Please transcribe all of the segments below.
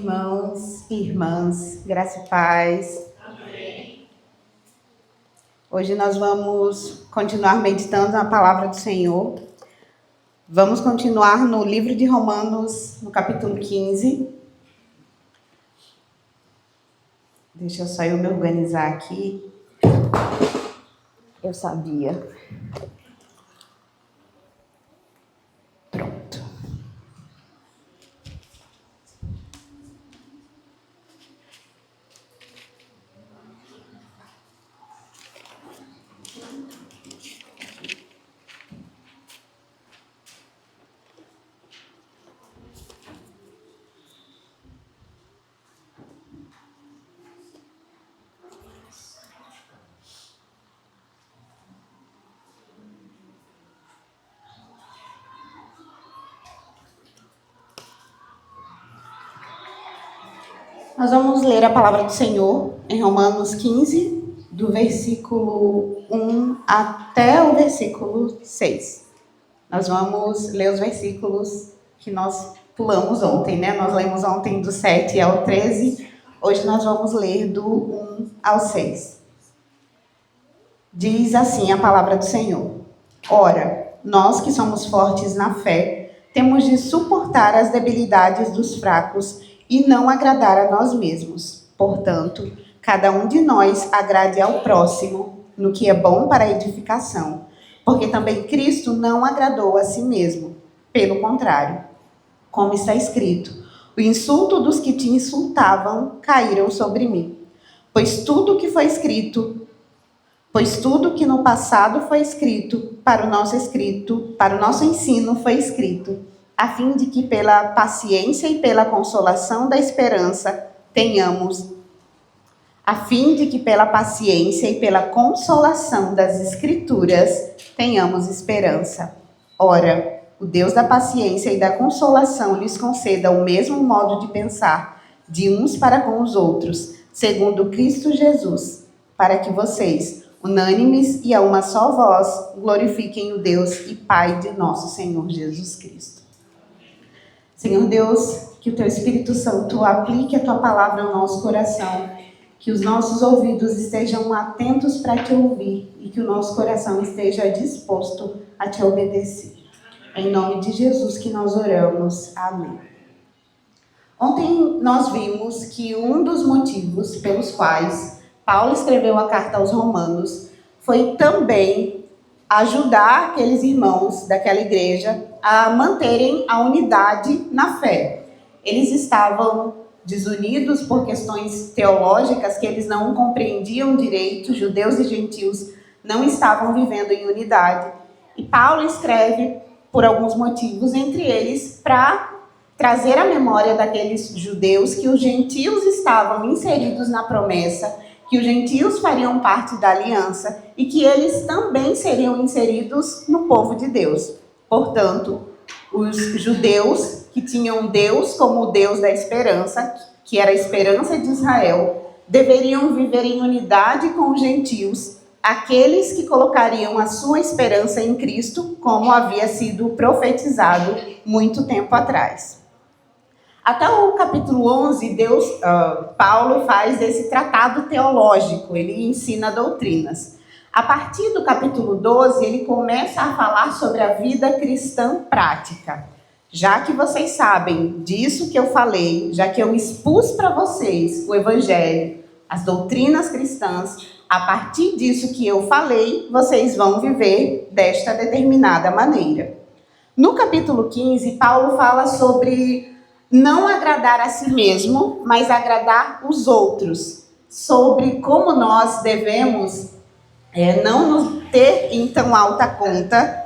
irmãos e irmãs, graça e paz. Amém. Hoje nós vamos continuar meditando na palavra do Senhor. Vamos continuar no livro de Romanos, no capítulo 15. Deixa só eu me organizar aqui. Eu sabia. Pronto. Nós vamos ler a palavra do Senhor em Romanos 15, do versículo 1 até o versículo 6. Nós vamos ler os versículos que nós pulamos ontem, né? Nós lemos ontem do 7 ao 13, hoje nós vamos ler do 1 ao 6. Diz assim a palavra do Senhor: Ora, nós que somos fortes na fé, temos de suportar as debilidades dos fracos e não agradar a nós mesmos. Portanto, cada um de nós agrade ao próximo no que é bom para a edificação, porque também Cristo não agradou a si mesmo. Pelo contrário, como está escrito: o insulto dos que te insultavam caíram sobre mim. Pois tudo que no passado foi escrito, para o nosso ensino foi escrito, a fim de que pela paciência e pela consolação da esperança tenhamos esperança. Ora, o Deus da paciência e da consolação lhes conceda o mesmo modo de pensar de uns para com os outros, segundo Cristo Jesus, para que vocês, unânimes e a uma só voz, glorifiquem o Deus e Pai de nosso Senhor Jesus Cristo. Senhor Deus, que o Teu Espírito Santo aplique a Tua palavra ao nosso coração, que os nossos ouvidos estejam atentos para Te ouvir e que o nosso coração esteja disposto a Te obedecer. Em nome de Jesus que nós oramos. Amém. Ontem nós vimos que um dos motivos pelos quais Paulo escreveu a carta aos Romanos foi também ajudar aqueles irmãos daquela igreja a manterem a unidade na fé. Eles estavam desunidos por questões teológicas que eles não compreendiam direito, judeus e gentios não estavam vivendo em unidade. E Paulo escreve por alguns motivos, entre eles, para trazer à memória daqueles judeus que os gentios estavam inseridos na promessa, que os gentios fariam parte da aliança e que eles também seriam inseridos no povo de Deus. Portanto, os judeus que tinham Deus como o Deus da esperança, que era a esperança de Israel, deveriam viver em unidade com os gentios, aqueles que colocariam a sua esperança em Cristo, como havia sido profetizado muito tempo atrás. Até o capítulo 11, Paulo faz esse tratado teológico, ele ensina doutrinas. A partir do capítulo 12, ele começa a falar sobre a vida cristã prática. Já que vocês sabem disso que eu falei, já que eu expus para vocês o evangelho, as doutrinas cristãs, a partir disso que eu falei, vocês vão viver desta determinada maneira. No capítulo 15, Paulo fala sobre não agradar a si mesmo, mas agradar os outros. Sobre como nós devemos não nos ter em tão alta conta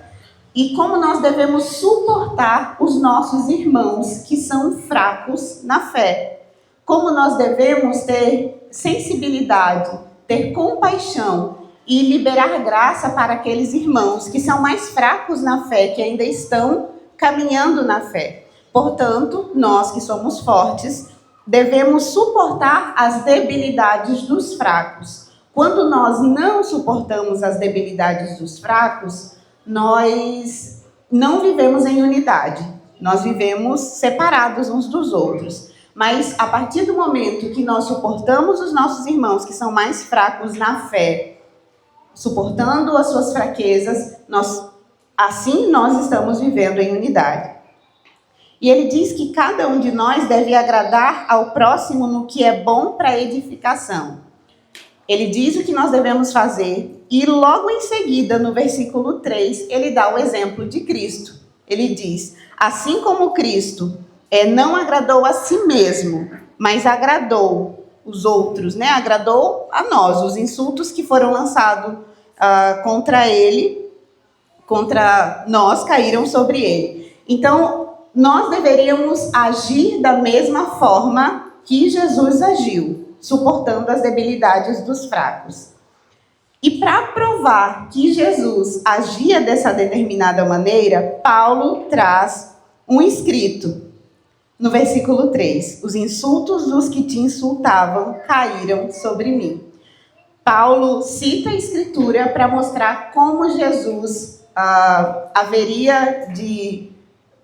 e como nós devemos suportar os nossos irmãos que são fracos na fé. Como nós devemos ter sensibilidade, ter compaixão e liberar graça para aqueles irmãos que são mais fracos na fé, que ainda estão caminhando na fé. Portanto, nós que somos fortes, devemos suportar as debilidades dos fracos. Quando nós não suportamos as debilidades dos fracos, nós não vivemos em unidade. Nós vivemos separados uns dos outros. Mas a partir do momento que nós suportamos os nossos irmãos que são mais fracos na fé, suportando as suas fraquezas, assim nós estamos vivendo em unidade. E ele diz que cada um de nós deve agradar ao próximo no que é bom para edificação. Ele diz o que nós devemos fazer e logo em seguida, no versículo 3, ele dá o exemplo de Cristo. Ele diz, assim como Cristo não agradou a si mesmo, mas agradou os outros, né? Agradou a nós, os insultos que foram lançados contra ele, contra nós, caíram sobre ele. Então, nós deveríamos agir da mesma forma que Jesus agiu, suportando as debilidades dos fracos. E para provar que Jesus agia dessa determinada maneira, Paulo traz um escrito no versículo 3. Os insultos dos que te insultavam caíram sobre mim. Paulo cita a escritura para mostrar como Jesus haveria de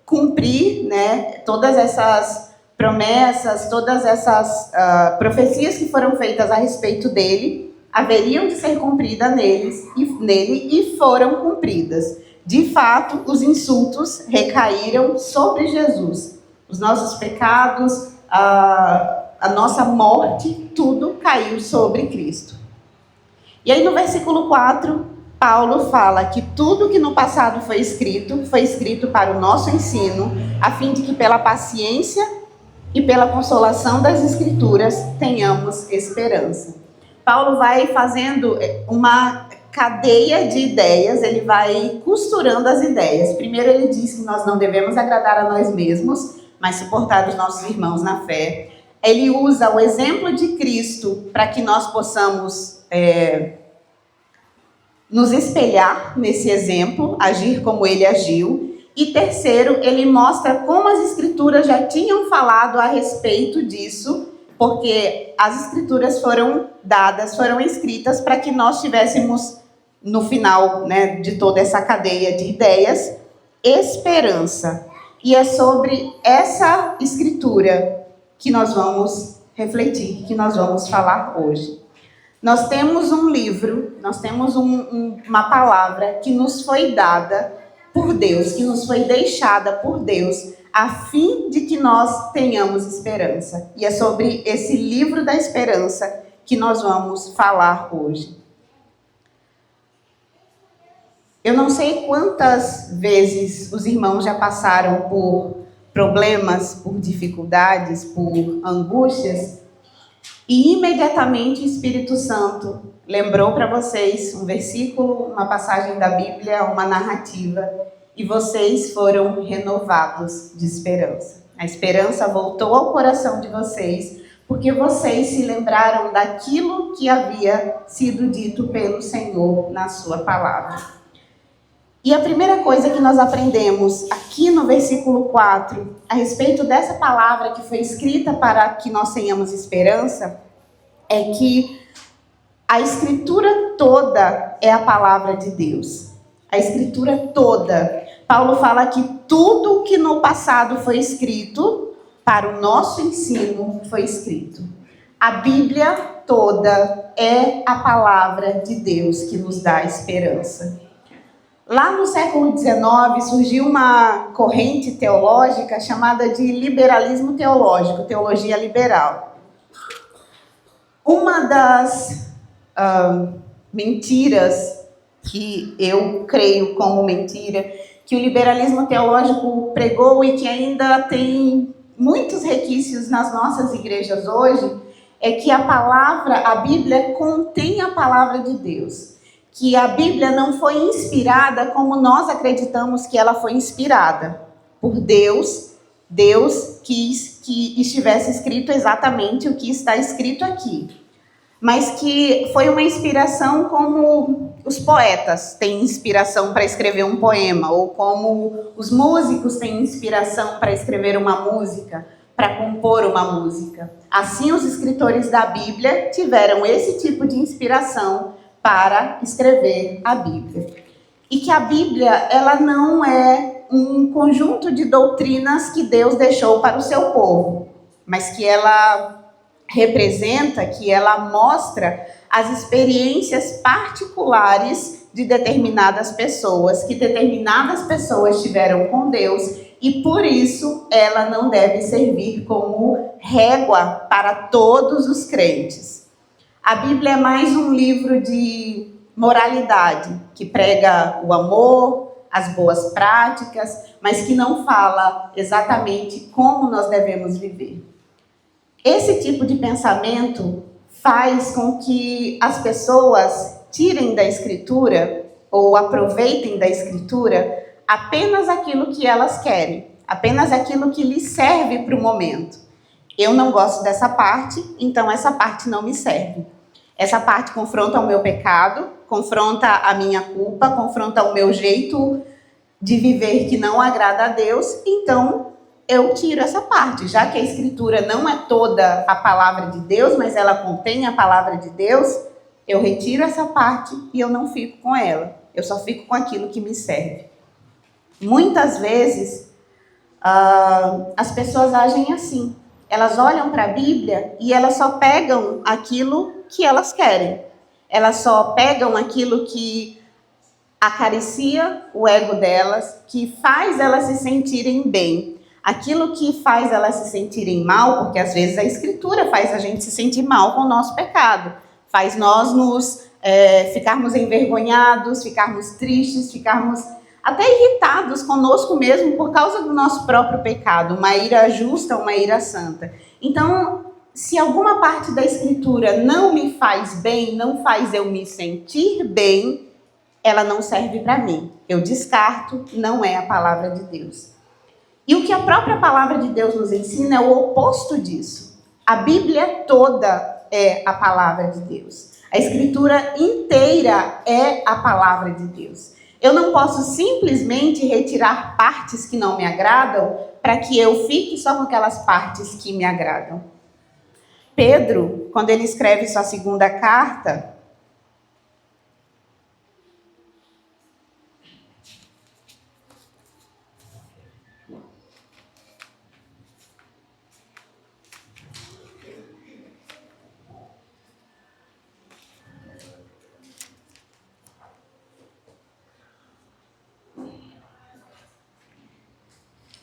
cumprir, né, todas essas promessas, todas essas profecias que foram feitas a respeito dele, haveriam de ser cumpridas nele e foram cumpridas. De fato, os insultos recaíram sobre Jesus. Os nossos pecados, a nossa morte, tudo caiu sobre Cristo. E aí no versículo 4, Paulo fala que tudo que no passado foi escrito para o nosso ensino, a fim de que pela paciência e pela consolação das Escrituras tenhamos esperança. Paulo vai fazendo uma cadeia de ideias, ele vai costurando as ideias. Primeiro ele diz que nós não devemos agradar a nós mesmos, mas suportar os nossos irmãos na fé. Ele usa o exemplo de Cristo para que nós possamos nos espelhar nesse exemplo, agir como ele agiu. E terceiro, ele mostra como as escrituras já tinham falado a respeito disso, porque as escrituras foram escritas para que nós tivéssemos, no final, né, de toda essa cadeia de ideias, esperança. E é sobre essa escritura que nós vamos refletir, que nós vamos falar hoje. Nós temos um livro, nós temos uma palavra que nos foi dada por Deus, que nos foi deixada por Deus, a fim de que nós tenhamos esperança. E é sobre esse livro da esperança que nós vamos falar hoje. Eu não sei quantas vezes os irmãos já passaram por problemas, por dificuldades, por angústias, e imediatamente o Espírito Santo lembrou para vocês um versículo, uma passagem da Bíblia, uma narrativa, e vocês foram renovados de esperança. A esperança voltou ao coração de vocês, porque vocês se lembraram daquilo que havia sido dito pelo Senhor na sua palavra. E a primeira coisa que nós aprendemos aqui no versículo 4, a respeito dessa palavra que foi escrita para que nós tenhamos esperança, é que a Escritura toda é a palavra de Deus. A Escritura toda. Paulo fala que tudo que no passado foi escrito, para o nosso ensino, foi escrito. A Bíblia toda é a palavra de Deus que nos dá esperança. Lá no século XIX surgiu uma corrente teológica chamada de liberalismo teológico, teologia liberal. Uma das mentiras que eu creio como mentira, que o liberalismo teológico pregou e que ainda tem muitos requisitos nas nossas igrejas hoje, é que a Bíblia contém a palavra de Deus. Que a Bíblia não foi inspirada como nós acreditamos que ela foi inspirada por Deus. Deus quis que estivesse escrito exatamente o que está escrito aqui. Mas que foi uma inspiração como os poetas têm inspiração para escrever um poema, ou como os músicos têm inspiração para escrever uma música, para compor uma música. Assim, os escritores da Bíblia tiveram esse tipo de inspiração para escrever a Bíblia. E que a Bíblia, ela não é um conjunto de doutrinas que Deus deixou para o seu povo, mas que ela representa, que ela mostra as experiências particulares de determinadas pessoas, que determinadas pessoas tiveram com Deus, e por isso ela não deve servir como régua para todos os crentes. A Bíblia é mais um livro de moralidade, que prega o amor, as boas práticas, mas que não fala exatamente como nós devemos viver. Esse tipo de pensamento faz com que as pessoas tirem da Escritura ou aproveitem da Escritura apenas aquilo que elas querem, apenas aquilo que lhes serve para o momento. Eu não gosto dessa parte, então essa parte não me serve. Essa parte confronta o meu pecado, confronta a minha culpa, confronta o meu jeito de viver que não agrada a Deus, então eu tiro essa parte. Já que a Escritura não é toda a palavra de Deus, mas ela contém a palavra de Deus, eu retiro essa parte e eu não fico com ela. Eu só fico com aquilo que me serve. Muitas vezes, as pessoas agem assim. Elas olham para a Bíblia e elas só pegam aquilo que elas querem. Elas só pegam aquilo que acaricia o ego delas, que faz elas se sentirem bem. Aquilo que faz elas se sentirem mal, porque às vezes a Escritura faz a gente se sentir mal com o nosso pecado. Faz nós ficarmos envergonhados, ficarmos tristes, ficarmos até irritados conosco mesmo por causa do nosso próprio pecado. Uma ira justa, uma ira santa. Então, se alguma parte da Escritura não me faz bem, não faz eu me sentir bem, ela não serve para mim. Eu descarto, não é a palavra de Deus. E o que a própria palavra de Deus nos ensina é o oposto disso. A Bíblia toda é a palavra de Deus. A Escritura inteira é a palavra de Deus. Eu não posso simplesmente retirar partes que não me agradam para que eu fique só com aquelas partes que me agradam. Pedro, quando ele escreve sua segunda carta,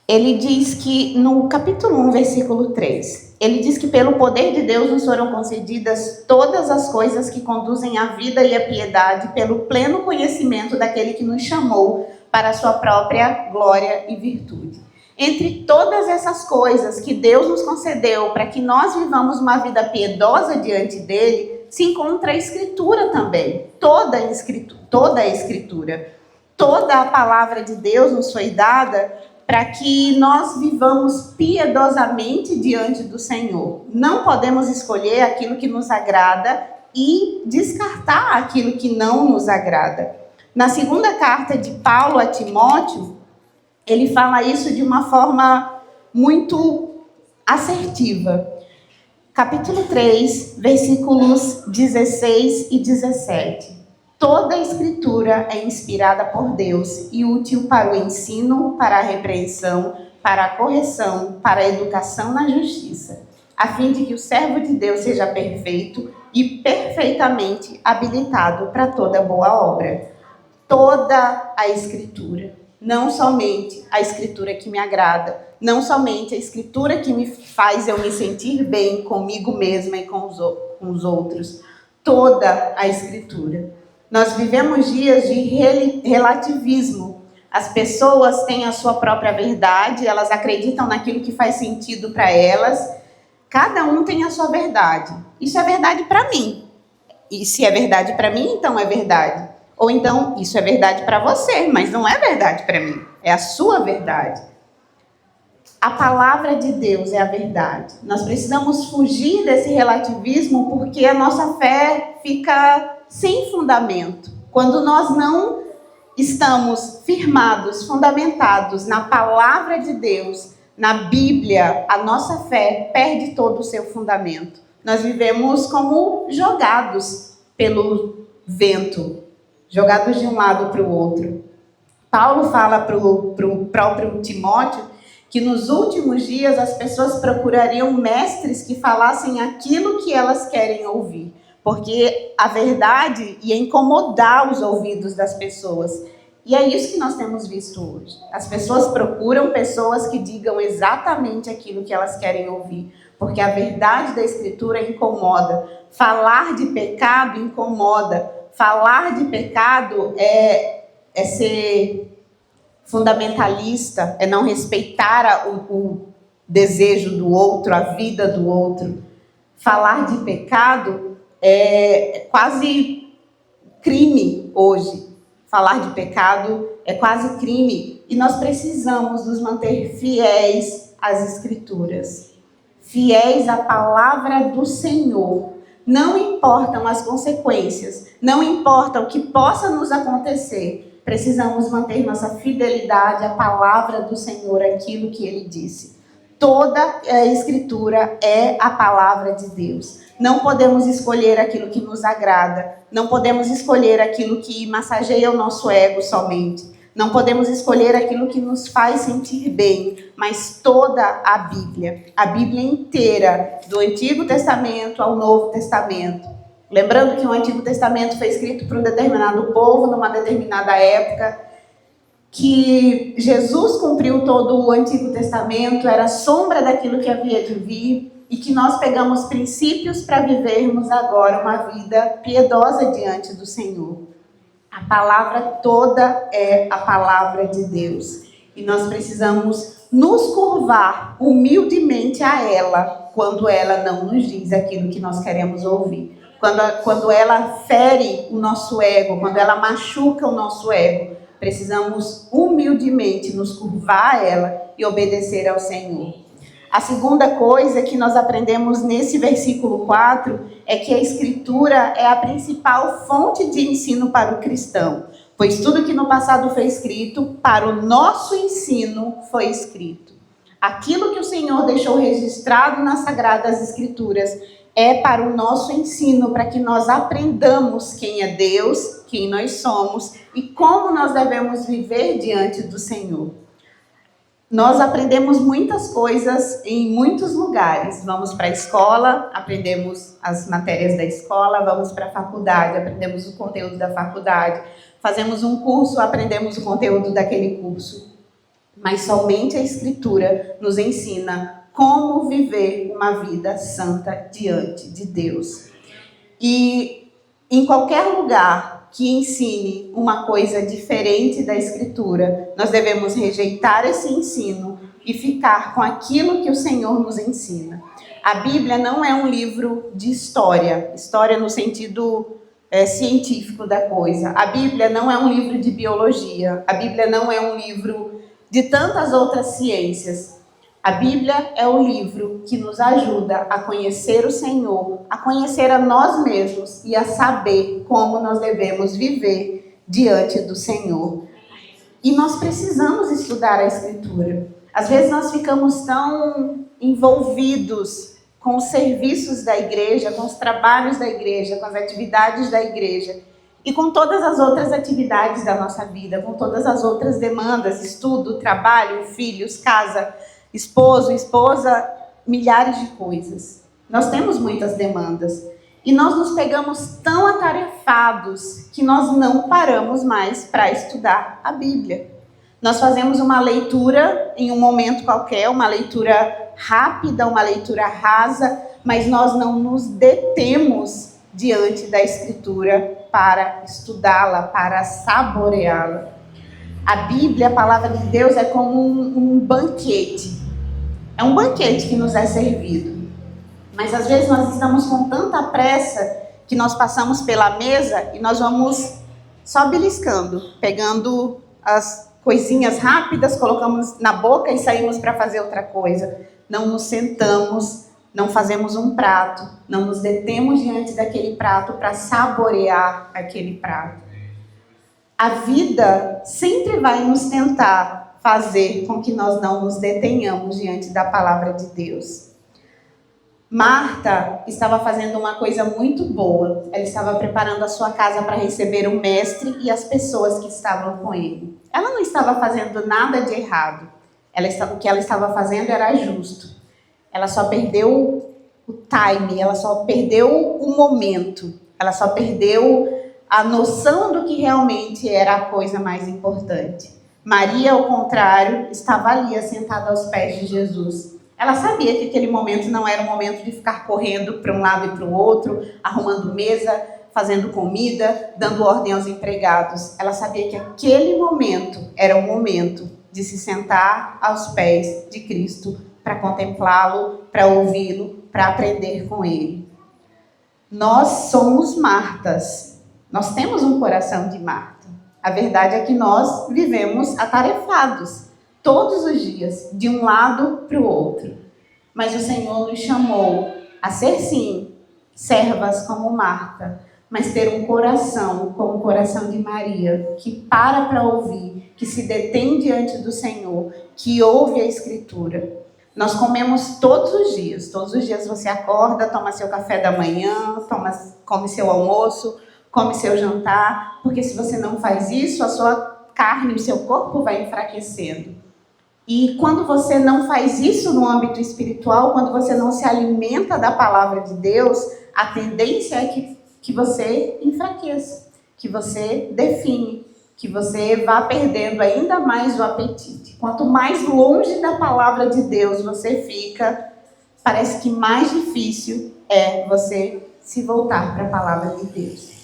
ele diz que, no capítulo 1, versículo 3, ele diz que pelo poder de Deus nos foram concedidas todas as coisas que conduzem à vida e à piedade pelo pleno conhecimento daquele que nos chamou para a sua própria glória e virtude. Entre todas essas coisas que Deus nos concedeu para que nós vivamos uma vida piedosa diante dele, se encontra a Escritura também. Toda a Escritura. Toda a palavra de Deus nos foi dada para que nós vivamos piedosamente diante do Senhor. Não podemos escolher aquilo que nos agrada e descartar aquilo que não nos agrada. Na segunda carta de Paulo a Timóteo, ele fala isso de uma forma muito assertiva. Capítulo 3, versículos 16 e 17. Toda a Escritura é inspirada por Deus e útil para o ensino, para a repreensão, para a correção, para a educação na justiça, a fim de que o servo de Deus seja perfeito e perfeitamente habilitado para toda boa obra. Toda a Escritura, não somente a Escritura que me agrada, não somente a Escritura que me faz eu me sentir bem comigo mesma e com os outros, toda a Escritura. Nós vivemos dias de relativismo. As pessoas têm a sua própria verdade, elas acreditam naquilo que faz sentido para elas. Cada um tem a sua verdade. Isso é verdade para mim. E se é verdade para mim, então é verdade. Ou então, isso é verdade para você, mas não é verdade para mim. É a sua verdade. A palavra de Deus é a verdade. Nós precisamos fugir desse relativismo porque a nossa fé fica sem fundamento. Quando nós não estamos firmados, fundamentados na palavra de Deus, na Bíblia, a nossa fé perde todo o seu fundamento. Nós vivemos como jogados pelo vento, jogados de um lado para o outro. Paulo fala para o próprio Timóteo que nos últimos dias as pessoas procurariam mestres que falassem aquilo que elas querem ouvir, porque a verdade ia incomodar os ouvidos das pessoas. E é isso que nós temos visto hoje. As pessoas procuram pessoas que digam exatamente aquilo que elas querem ouvir, porque a verdade da Escritura incomoda. Falar de pecado incomoda. Falar de pecado é ser fundamentalista, é não respeitar o desejo do outro, a vida do outro. Falar de pecado é quase crime hoje. Falar de pecado é quase crime. E nós precisamos nos manter fiéis às Escrituras. Fiéis à palavra do Senhor. Não importam as consequências, não importa o que possa nos acontecer, precisamos manter nossa fidelidade à palavra do Senhor, aquilo que Ele disse. Toda a Escritura é a palavra de Deus. Não podemos escolher aquilo que nos agrada, não podemos escolher aquilo que massageia o nosso ego somente. Não podemos escolher aquilo que nos faz sentir bem, mas toda a Bíblia inteira, do Antigo Testamento ao Novo Testamento. Lembrando que o Antigo Testamento foi escrito para um determinado povo, numa determinada época, que Jesus cumpriu todo o Antigo Testamento, era sombra daquilo que havia de vir, e que nós pegamos princípios para vivermos agora uma vida piedosa diante do Senhor. A palavra toda é a palavra de Deus. E nós precisamos nos curvar humildemente a ela, quando ela não nos diz aquilo que nós queremos ouvir. Quando ela fere o nosso ego, quando ela machuca o nosso ego, precisamos humildemente nos curvar a ela e obedecer ao Senhor. A segunda coisa que nós aprendemos nesse versículo 4 é que a Escritura é a principal fonte de ensino para o cristão, pois tudo que no passado foi escrito, para o nosso ensino foi escrito. Aquilo que o Senhor deixou registrado nas Sagradas Escrituras é para o nosso ensino, para que nós aprendamos quem é Deus, quem nós somos e como nós devemos viver diante do Senhor. Nós aprendemos muitas coisas em muitos lugares. Vamos para a escola, aprendemos as matérias da escola, vamos para a faculdade, aprendemos o conteúdo da faculdade, fazemos um curso, aprendemos o conteúdo daquele curso. Mas somente a Escritura nos ensina como viver uma vida santa diante de Deus. E em qualquer lugar que ensine uma coisa diferente da Escritura, nós devemos rejeitar esse ensino e ficar com aquilo que o Senhor nos ensina. A Bíblia não é um livro de história no sentido científico da coisa. A Bíblia não é um livro de biologia. A Bíblia não é um livro de tantas outras ciências. A Bíblia é o livro que nos ajuda a conhecer o Senhor, a conhecer a nós mesmos e a saber como nós devemos viver diante do Senhor. E nós precisamos estudar a Escritura. Às vezes nós ficamos tão envolvidos com os serviços da igreja, com os trabalhos da igreja, com as atividades da igreja e com todas as outras atividades da nossa vida, com todas as outras demandas, estudo, trabalho, filhos, casa, esposo, esposa, milhares de coisas. Nós temos muitas demandas e nós nos pegamos tão atarefados que nós não paramos mais para estudar a Bíblia. Nós fazemos uma leitura em um momento qualquer, uma leitura rápida, uma leitura rasa, mas nós não nos detemos diante da Escritura para estudá-la, para saboreá-la. A Bíblia, a palavra de Deus, é como um banquete. É um banquete que nos é servido. Mas às vezes nós estamos com tanta pressa que nós passamos pela mesa e nós vamos só beliscando, pegando as coisinhas rápidas, colocamos na boca e saímos para fazer outra coisa. Não nos sentamos, não fazemos um prato, não nos detemos diante daquele prato para saborear aquele prato. A vida sempre vai nos tentar fazer com que nós não nos detenhamos diante da palavra de Deus. Marta estava fazendo uma coisa muito boa. Ela estava preparando a sua casa para receber o mestre e as pessoas que estavam com ele. Ela não estava fazendo nada de errado. O que ela estava fazendo era justo. Ela só perdeu o time, ela só perdeu o momento, ela só perdeu a noção do que realmente era a coisa mais importante. Maria, ao contrário, estava ali, assentada aos pés de Jesus. Ela sabia que aquele momento não era um momento de ficar correndo para um lado e para o outro, arrumando mesa, fazendo comida, dando ordem aos empregados. Ela sabia que aquele momento era o momento de se sentar aos pés de Cristo para contemplá-lo, para ouvi-lo, para aprender com ele. Nós somos Martas. Nós temos um coração de Marta. A verdade é que nós vivemos atarefados todos os dias, de um lado para o outro. Mas o Senhor nos chamou a ser, sim, servas como Marta, mas ter um coração como o coração de Maria, que para ouvir, que se detém diante do Senhor, que ouve a Escritura. Nós comemos todos os dias você acorda, toma seu café da manhã, come seu almoço, come seu jantar, porque se você não faz isso, a sua carne, o seu corpo vai enfraquecendo. E quando você não faz isso no âmbito espiritual, quando você não se alimenta da palavra de Deus, a tendência é que você enfraqueça, que você define, que você vá perdendo ainda mais o apetite. Quanto mais longe da palavra de Deus você fica, parece que mais difícil é você se voltar para a palavra de Deus.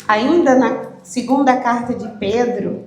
Ainda na segunda carta de Pedro,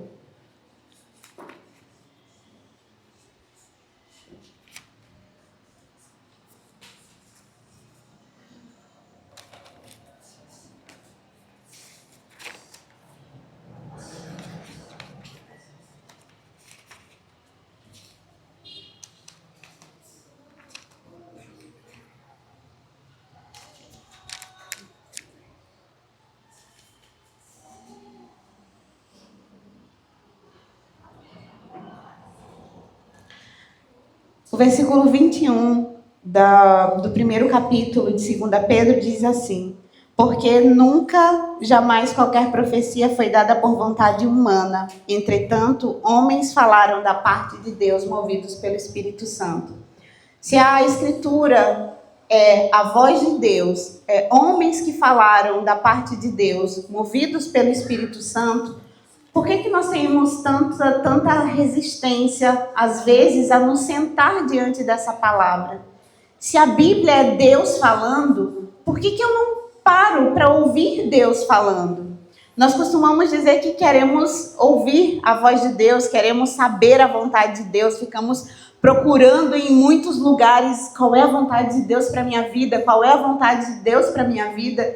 o versículo 21 do primeiro capítulo de 2 Pedro diz assim: porque nunca, jamais qualquer profecia foi dada por vontade humana. Entretanto, homens falaram da parte de Deus, movidos pelo Espírito Santo. Se a Escritura é a voz de Deus, homens que falaram da parte de Deus, movidos pelo Espírito Santo, por que nós temos tanta resistência, às vezes, a nos sentar diante dessa palavra? Se a Bíblia é Deus falando, por que eu não paro para ouvir Deus falando? Nós costumamos dizer que queremos ouvir a voz de Deus, queremos saber a vontade de Deus, ficamos procurando em muitos lugares qual é a vontade de Deus para a minha vida, qual é a vontade de Deus para a minha vida,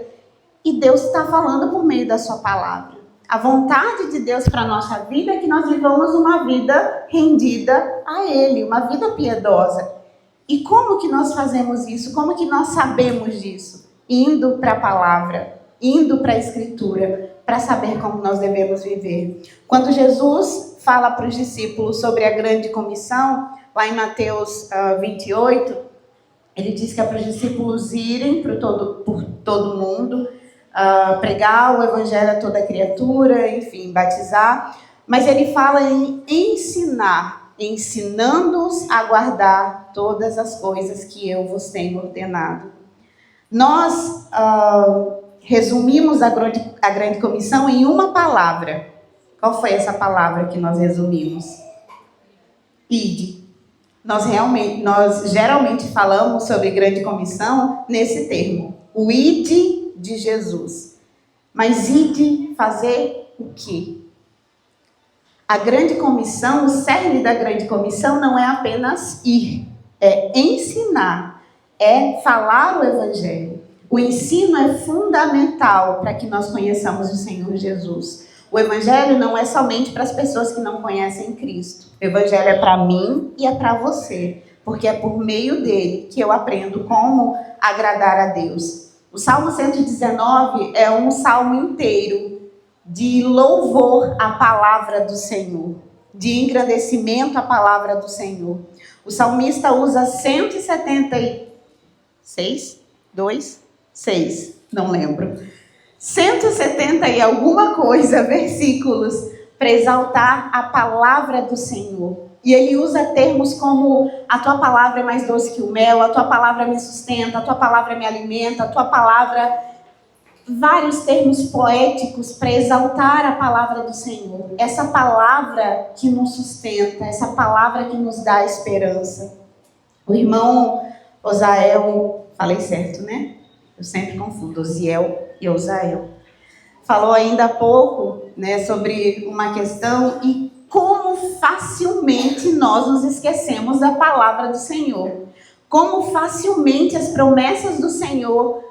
e Deus está falando por meio da sua palavra. A vontade de Deus para a nossa vida é que nós vivamos uma vida rendida a Ele, uma vida piedosa. E como que nós fazemos isso? Como que nós sabemos disso? Indo para a palavra, indo para a Escritura, para saber como nós devemos viver. Quando Jesus fala para os discípulos sobre a grande comissão, lá em Mateus 28, ele diz que é para os discípulos irem por todo mundo, pregar o evangelho a toda criatura, enfim, batizar. Mas ele fala em ensinar, ensinando-os a guardar todas as coisas que eu vos tenho ordenado. Nós resumimos a grande comissão em uma palavra. Qual foi essa palavra que nós resumimos? Ide. Nós geralmente falamos sobre grande comissão nesse termo, o ide de Jesus. Mas ide fazer o quê? A grande comissão, o cerne da grande comissão não é apenas ir, é ensinar, é falar o evangelho. O ensino é fundamental para que nós conheçamos o Senhor Jesus. O evangelho não é somente para as pessoas que não conhecem Cristo. O evangelho é para mim e é para você, porque é por meio dele que eu aprendo como agradar a Deus. O Salmo 119 é um salmo inteiro de louvor à palavra do Senhor, de engrandecimento à palavra do Senhor. O salmista usa 176, 6, não lembro, 170 e alguma coisa versículos para exaltar a palavra do Senhor. E ele usa termos como: a tua palavra é mais doce que o mel, a tua palavra me sustenta, a tua palavra me alimenta, a tua palavra... Vários termos poéticos para exaltar a palavra do Senhor. Essa palavra que nos sustenta, essa palavra que nos dá esperança. O irmão Osael, falei certo, né? Eu sempre confundo Osiel e Osael. Falou ainda há pouco, né, sobre uma questão e como facilmente nós nos esquecemos da palavra do Senhor. Como facilmente as promessas do Senhor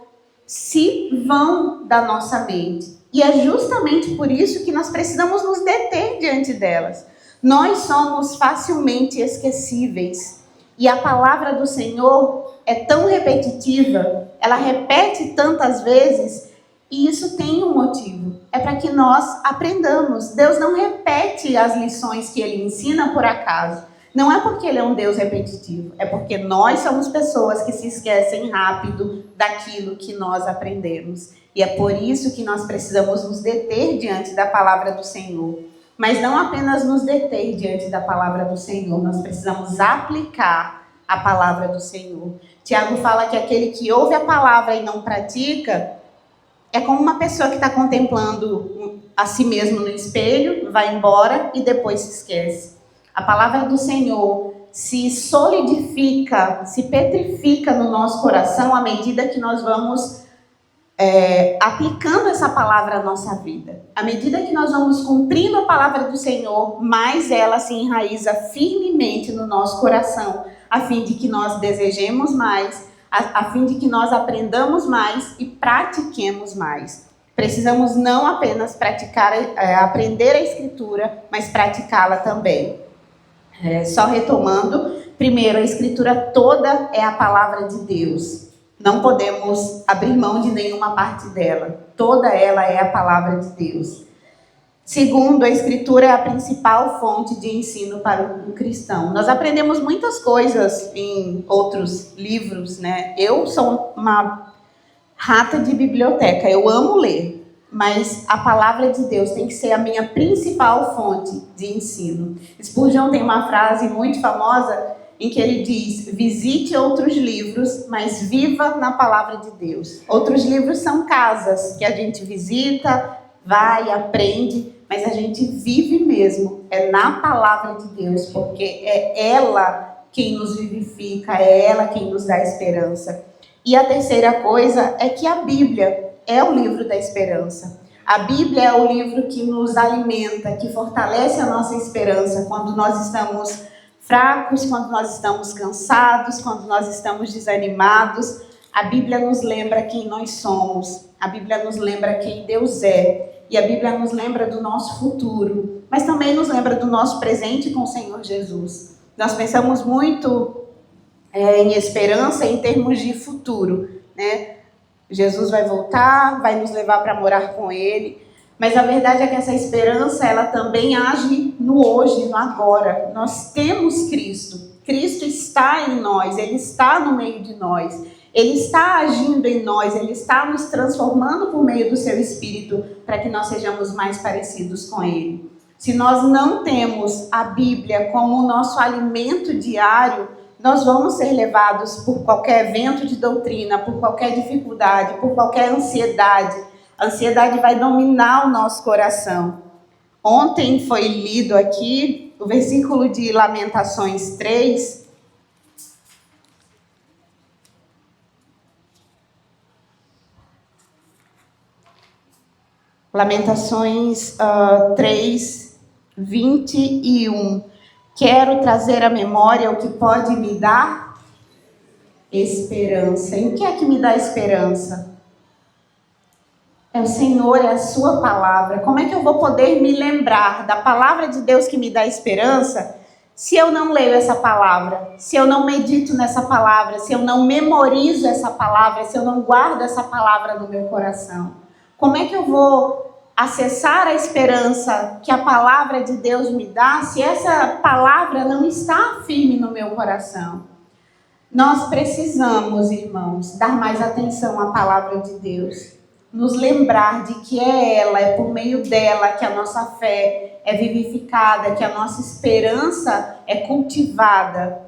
se vão da nossa mente. E é justamente por isso que nós precisamos nos deter diante delas. Nós somos facilmente esquecíveis. E a palavra do Senhor é tão repetitiva, ela repete tantas vezes, e isso tem um motivo. É para que nós aprendamos. Deus não repete as lições que Ele ensina por acaso. Não é porque Ele é um Deus repetitivo, é porque nós somos pessoas que se esquecem rápido daquilo que nós aprendemos. E é por isso que nós precisamos nos deter diante da palavra do Senhor. Mas não apenas nos deter diante da palavra do Senhor, nós precisamos aplicar a palavra do Senhor. Tiago fala que aquele que ouve a palavra e não pratica é como uma pessoa que está contemplando a si mesmo no espelho, vai embora e depois se esquece. A palavra do Senhor se solidifica, se petrifica no nosso coração à medida que nós vamos aplicando essa palavra à nossa vida. À medida que nós vamos cumprindo a palavra do Senhor, mais ela se enraiza firmemente no nosso coração, a fim de que nós desejemos mais, a fim de que nós aprendamos mais e pratiquemos mais. Precisamos não apenas aprender a Escritura, mas praticá-la também. Só retomando, primeiro, a Escritura toda é a palavra de Deus. Não podemos abrir mão de nenhuma parte dela. Toda ela é a palavra de Deus. Segundo, a Escritura é a principal fonte de ensino para o cristão. Nós aprendemos muitas coisas em outros livros, né? Eu sou uma rata de biblioteca, eu amo ler. Mas a palavra de Deus tem que ser a minha principal fonte de ensino. Spurgeon tem uma frase muito famosa em que ele diz: visite outros livros, mas viva na palavra de Deus. Outros livros são casas que a gente visita, vai, aprende, mas a gente vive mesmo. É na palavra de Deus, porque é ela quem nos vivifica, é ela quem nos dá esperança. E a terceira coisa é que a Bíblia é o livro da esperança. A Bíblia é o livro que nos alimenta, que fortalece a nossa esperança quando nós estamos fracos, quando nós estamos cansados, quando nós estamos desanimados. A Bíblia nos lembra quem nós somos. A Bíblia nos lembra quem Deus é. E a Bíblia nos lembra do nosso futuro, mas também nos lembra do nosso presente com o Senhor Jesus. Nós pensamos muito em esperança em termos de futuro, né? Jesus vai voltar, vai nos levar para morar com Ele. Mas a verdade é que essa esperança, ela também age no hoje, no agora. Nós temos Cristo. Cristo está em nós, Ele está no meio de nós. Ele está agindo em nós, Ele está nos transformando por meio do Seu Espírito para que nós sejamos mais parecidos com Ele. Se nós não temos a Bíblia como o nosso alimento diário, nós vamos ser levados por qualquer evento de doutrina, por qualquer dificuldade, por qualquer ansiedade. A ansiedade vai dominar o nosso coração. Ontem foi lido aqui o versículo de Lamentações 3. Lamentações 3, 21. Quero trazer à memória o que pode me dar esperança. E o que é que me dá esperança? É o Senhor, é a sua palavra. Como é que eu vou poder me lembrar da palavra de Deus que me dá esperança se eu não leio essa palavra, se eu não medito nessa palavra, se eu não memorizo essa palavra, se eu não guardo essa palavra no meu coração? Como é que eu vou acessar a esperança que a palavra de Deus me dá se essa palavra não está firme no meu coração? Nós precisamos, irmãos, dar mais atenção à palavra de Deus. Nos lembrar de que é ela, é por meio dela que a nossa fé é vivificada, que a nossa esperança é cultivada.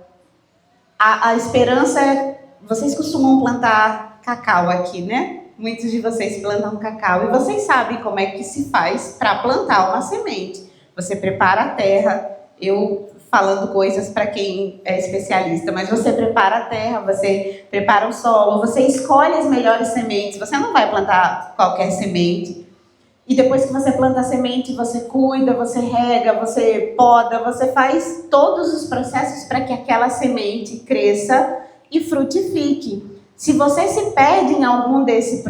A esperança é... Vocês costumam plantar cacau aqui, né? Muitos de vocês plantam cacau. E vocês sabem como é que se faz para plantar uma semente. Você prepara a terra. Eu falando coisas para quem é especialista, mas você prepara a terra, você prepara o solo, você escolhe as melhores sementes. Você não vai plantar qualquer semente. E depois que você planta a semente, você cuida, você rega, você poda, você faz todos os processos para que aquela semente cresça e frutifique. Se você se perde em alguns desses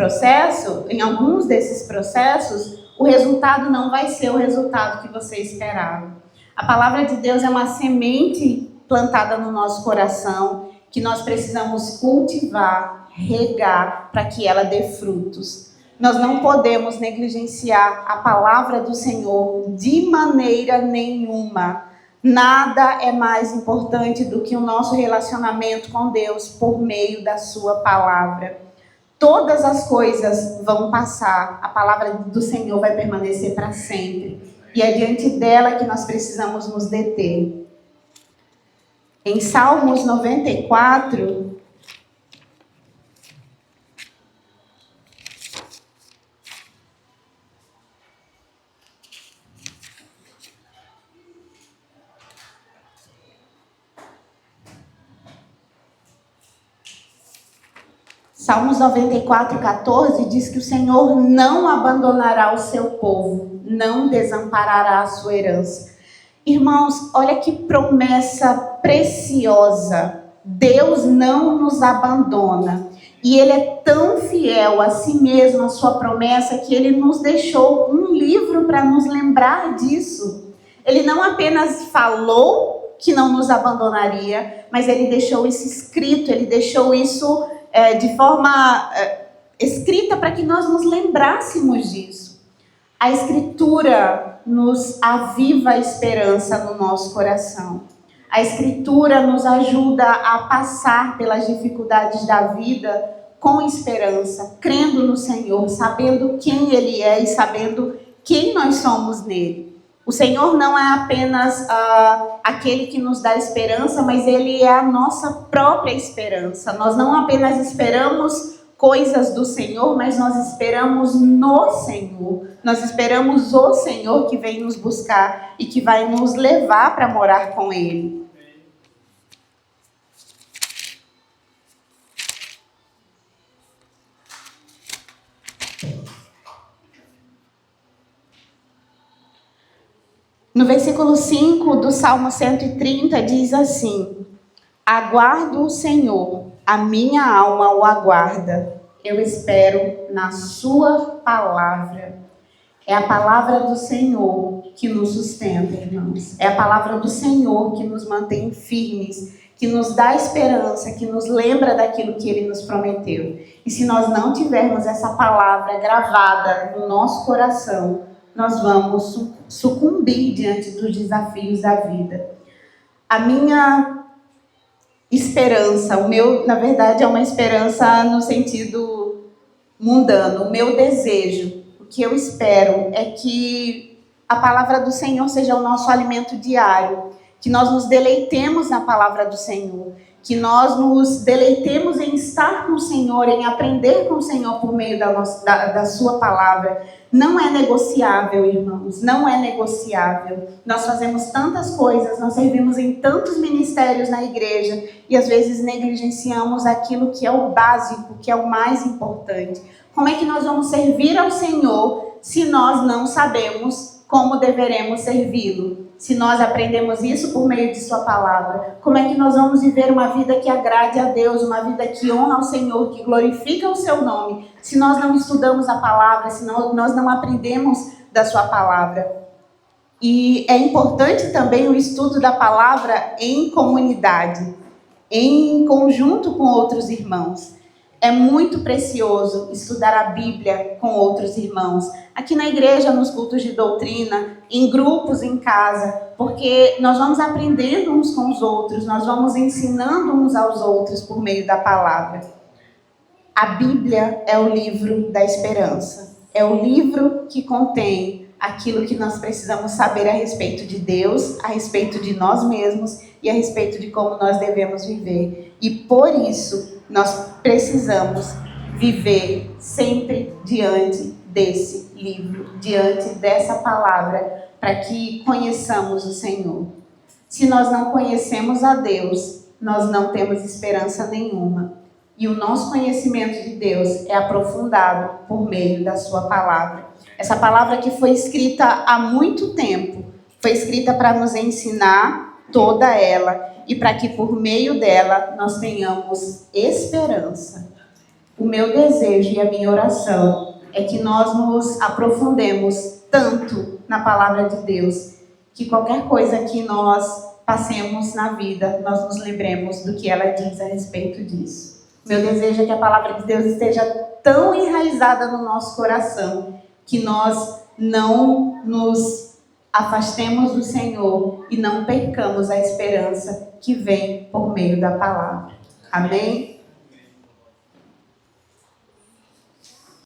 processos, o resultado não vai ser o resultado que você esperava. A palavra de Deus é uma semente plantada no nosso coração que nós precisamos cultivar, regar, para que ela dê frutos. Nós não podemos negligenciar a palavra do Senhor de maneira nenhuma. Nada é mais importante do que o nosso relacionamento com Deus por meio da sua palavra. Todas as coisas vão passar, a palavra do Senhor vai permanecer para sempre. E é diante dela que nós precisamos nos deter. Em Salmos 94... Salmos 94, 14 diz que o Senhor não abandonará o seu povo, não desamparará a sua herança. Irmãos, olha que promessa preciosa. Deus não nos abandona. E Ele é tão fiel a si mesmo, a sua promessa, que Ele nos deixou um livro para nos lembrar disso. Ele não apenas falou que não nos abandonaria, mas Ele deixou isso escrito, Ele deixou isso de forma escrita para que nós nos lembrássemos disso. A Escritura nos aviva a esperança no nosso coração. A Escritura nos ajuda a passar pelas dificuldades da vida com esperança, crendo no Senhor, sabendo quem Ele é e sabendo quem nós somos nele. O Senhor não é apenas aquele que nos dá esperança, mas Ele é a nossa própria esperança. Nós não apenas esperamos coisas do Senhor, mas nós esperamos no Senhor. Nós esperamos o Senhor que vem nos buscar e que vai nos levar para morar com Ele. No versículo 5 do Salmo 130 diz assim: aguardo o Senhor, a minha alma o aguarda, eu espero na sua palavra. É a palavra do Senhor que nos sustenta, irmãos. É a palavra do Senhor que nos mantém firmes, que nos dá esperança, que nos lembra daquilo que Ele nos prometeu. E se nós não tivermos essa palavra gravada no nosso coração, nós vamos sucumbir diante dos desafios da vida. A minha esperança, na verdade é uma esperança no sentido mundano, o meu desejo, o que eu espero é que a palavra do Senhor seja o nosso alimento diário, que nós nos deleitemos na palavra do Senhor, que nós nos deleitemos em estar com o Senhor, em aprender com o Senhor por meio da sua palavra. Não é negociável, irmãos, não é negociável. Nós fazemos tantas coisas, nós servimos em tantos ministérios na igreja e às vezes negligenciamos aquilo que é o básico, que é o mais importante. Como é que nós vamos servir ao Senhor se nós não sabemos como deveremos servi-lo? Se nós aprendemos isso por meio de sua palavra, como é que nós vamos viver uma vida que agrade a Deus, uma vida que honra ao Senhor, que glorifica o seu nome, se nós não estudamos a palavra, se nós não aprendemos da sua palavra? E é importante também o estudo da palavra em comunidade, em conjunto com outros irmãos. É muito precioso estudar a Bíblia com outros irmãos. Aqui na igreja, nos cultos de doutrina, em grupos, em casa, porque nós vamos aprendendo uns com os outros, nós vamos ensinando uns aos outros por meio da palavra. A Bíblia é o livro da esperança. É o livro que contém aquilo que nós precisamos saber a respeito de Deus, a respeito de nós mesmos e a respeito de como nós devemos viver. E por isso, nós precisamos viver sempre diante desse livro, diante dessa palavra, para que conheçamos o Senhor. Se nós não conhecemos a Deus, nós não temos esperança nenhuma. E o nosso conhecimento de Deus é aprofundado por meio da sua palavra. Essa palavra que foi escrita há muito tempo, foi escrita para nos ensinar toda ela e para que por meio dela nós tenhamos esperança. O meu desejo e a minha oração é que nós nos aprofundemos tanto na palavra de Deus, que qualquer coisa que nós passemos na vida, nós nos lembremos do que ela diz a respeito disso. Meu desejo é que a palavra de Deus esteja tão enraizada no nosso coração, que nós não nos afastemos do Senhor e não percamos a esperança que vem por meio da palavra. Amém?